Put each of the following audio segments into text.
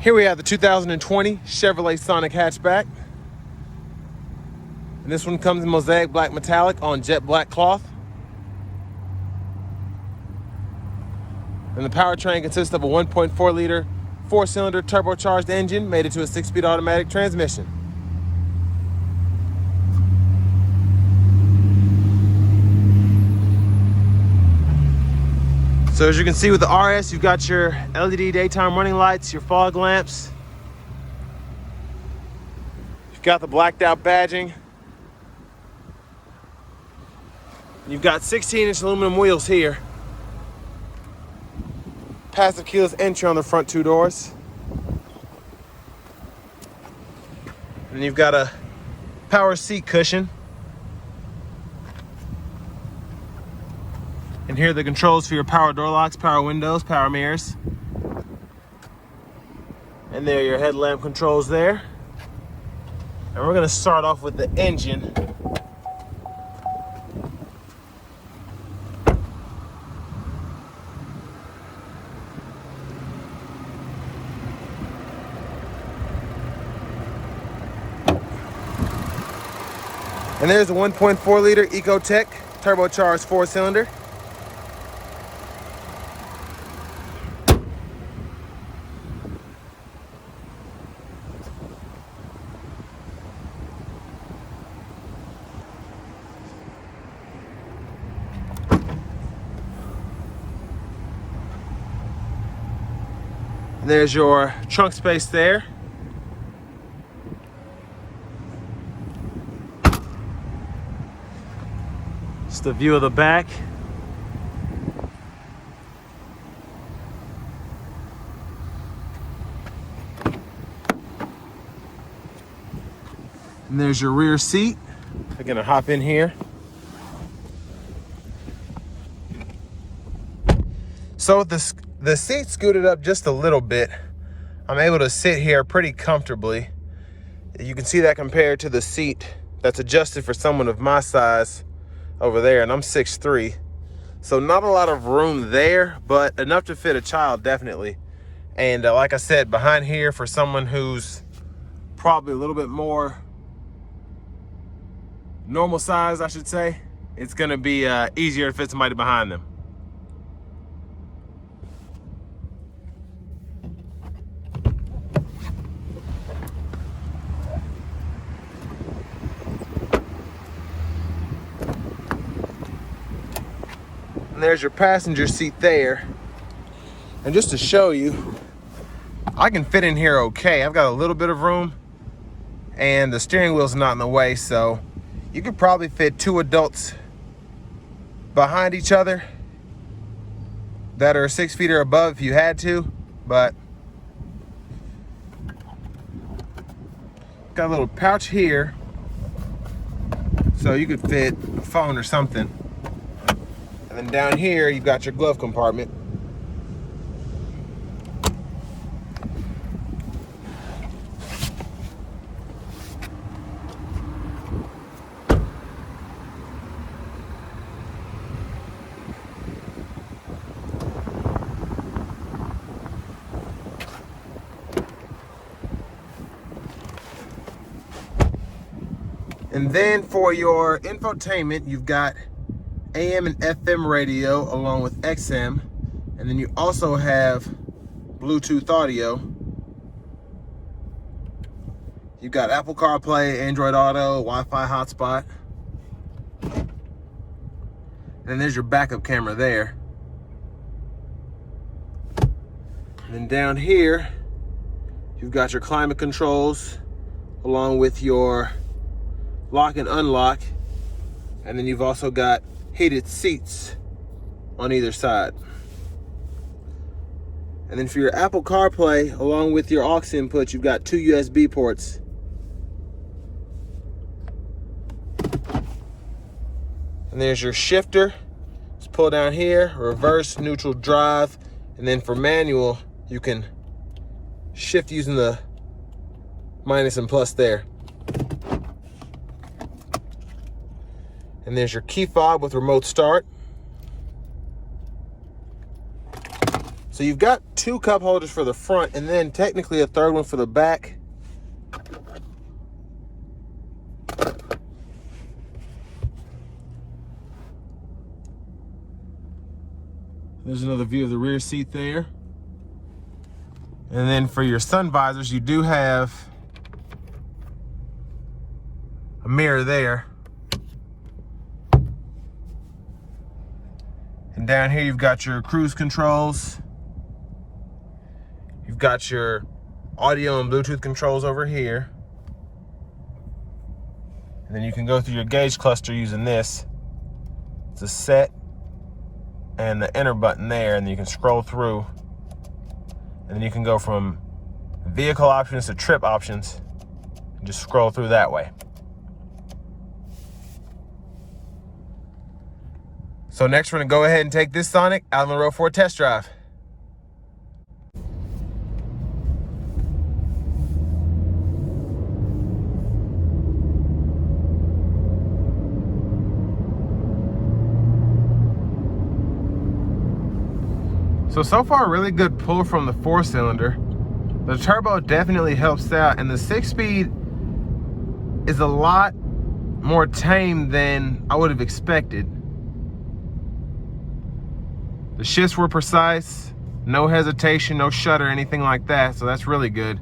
Here we have the 2020 Chevrolet Sonic Hatchback. And this one comes in mosaic black metallic on jet black cloth. And the powertrain consists of a 1.4 liter, 4-cylinder turbocharged engine made into a 6-speed automatic transmission. So as you can see with the RS, you've got your LED daytime running lights, your fog lamps. You've got the blacked out badging. You've got 16-inch aluminum wheels here. Passive keyless entry on the front two doors. And you've got a power seat cushion. And here are the controls for your power door locks, power windows, power mirrors. And there are your headlamp controls there. And we're gonna start off with the engine. And there's a 1.4 liter Ecotec turbocharged 4-cylinder. And there's your trunk space there. Just a view of the back. And there's your rear seat. We're gonna hop in here. So the seat scooted up just a little bit. I'm able to sit here pretty comfortably. You can see that compared to the seat that's adjusted for someone of my size over there, and I'm 6'3". So not a lot of room there, but enough to fit a child, definitely. And like I said, behind here for someone who's probably a little bit more normal size, I should say, it's gonna be easier to fit somebody behind them. And there's your passenger seat there. And just to show you, I can fit in here okay. I've got a little bit of room and the steering wheel's not in the way, so you could probably fit 2 adults behind each other that are 6 feet or above if you had to, but got a little pouch here so you could fit a phone or something. And then down here, you've got your glove compartment. And then for your infotainment, you've got AM and FM radio along with XM, and then you also have Bluetooth audio. You've got Apple CarPlay, Android Auto, Wi-Fi hotspot. And then there's your backup camera there. And then down here, you've got your climate controls along with your lock and unlock. And then you've also got heated seats on either side. And then for your Apple CarPlay, along with your aux input, you've got 2 USB ports. And there's your shifter. Just pull down here, reverse, neutral, drive. And then for manual, you can shift using the minus and plus there. And there's your key fob with remote start. So you've got 2 cup holders for the front and then technically a third one for the back. There's another view of the rear seat there. And then for your sun visors, you do have a mirror there. And down here you've got your cruise controls. You've got your audio and Bluetooth controls over here. And then you can go through your gauge cluster using this. It's a set and the enter button there, and then you can scroll through. And then you can go from vehicle options to trip options and just scroll through that way. So next we're gonna go ahead and take this Sonic out on the road for a test drive. So far, really good pull from the 4-cylinder. The turbo definitely helps out, and the 6-speed is a lot more tame than I would have expected. The shifts were precise, no hesitation, no shudder, anything like that, so that's really good.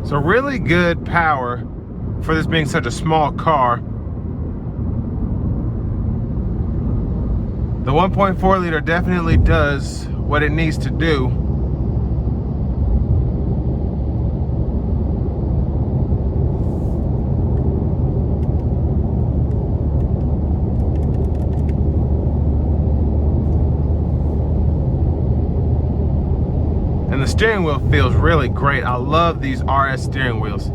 So really good power for this being such a small car. The 1.4 liter definitely does what it needs to do. And the steering wheel feels really great. I love these RS steering wheels.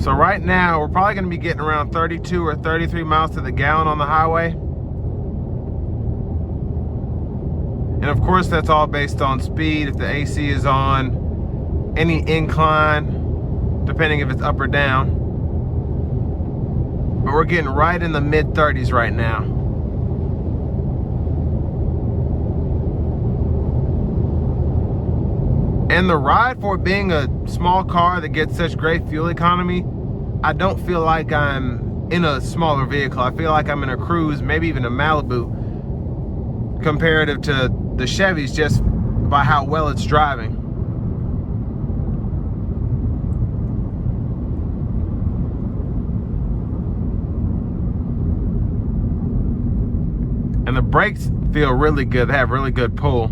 So right now, we're probably gonna be getting around 32 or 33 miles to the gallon on the highway. And of course, that's all based on speed, if the AC is on, any incline, depending if it's up or down. But we're getting right in the mid-30s right now. And the ride, for being a small car that gets such great fuel economy, I don't feel like I'm in a smaller vehicle. I feel like I'm in a cruise, maybe even a Malibu, comparative to the Chevys, just by how well it's driving. And the brakes feel really good. They have really good pull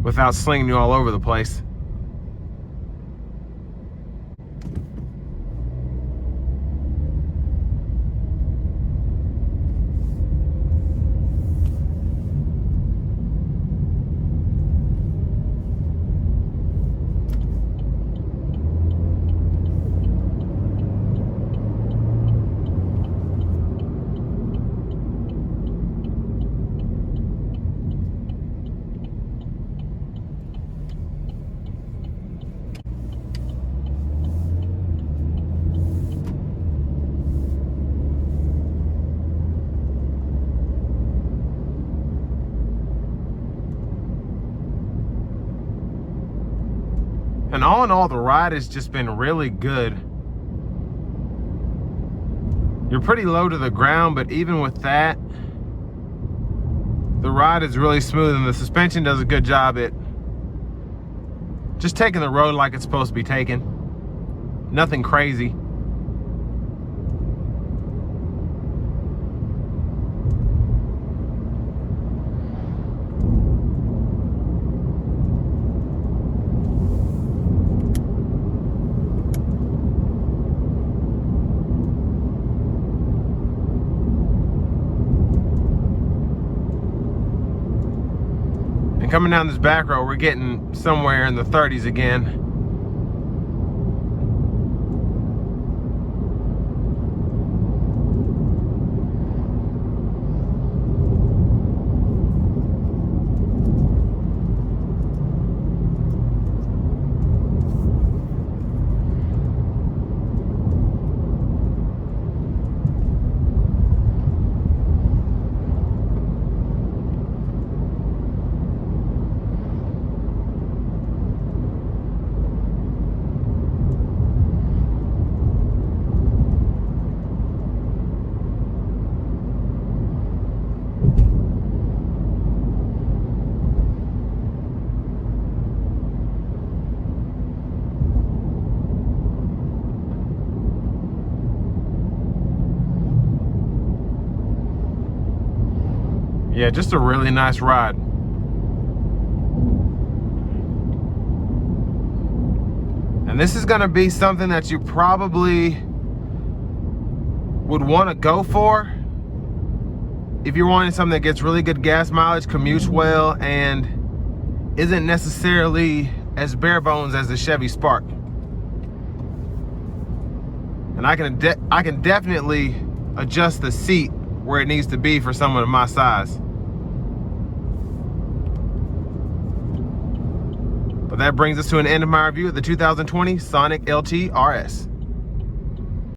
without slinging you all over the place. And all in all, the ride has just been really good. You're pretty low to the ground, but even with that, the ride is really smooth and the suspension does a good job at Just taking the road like it's supposed to be taken. Nothing crazy. And coming down this back road, we're getting somewhere in the 30s again. Yeah, just a really nice ride. And this is gonna be something that you probably would wanna go for if you're wanting something that gets really good gas mileage, commutes well, and isn't necessarily as bare bones as the Chevy Spark. And I can definitely adjust the seat where it needs to be for someone of my size. But that brings us to an end of my review of the 2020 Sonic LT RS.